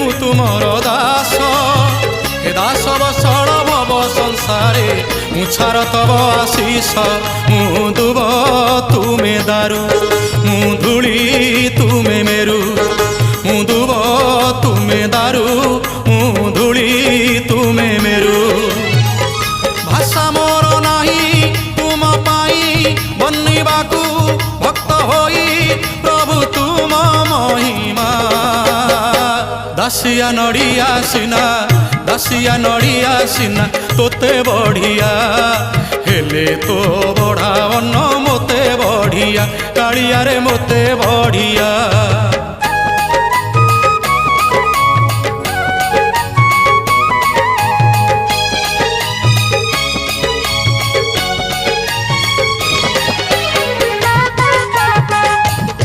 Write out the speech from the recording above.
मु तुमर दास हे दास बसड़ भव संसारे मु छार तब आशीष मु दुब तुमे दारु मु धूली तुमे मेरु मु दुब तुमे दारु मु धूली तुमे मेरु भाषा मोर नाही तुम पाई बनिबाकू भक्त होई प्रभु तुम महिमा दासिया नड़िया सिना तोते बढ़िया हेले तो बढ़ावन मोते बढ़िया कालिया रे मोते बढ़िया।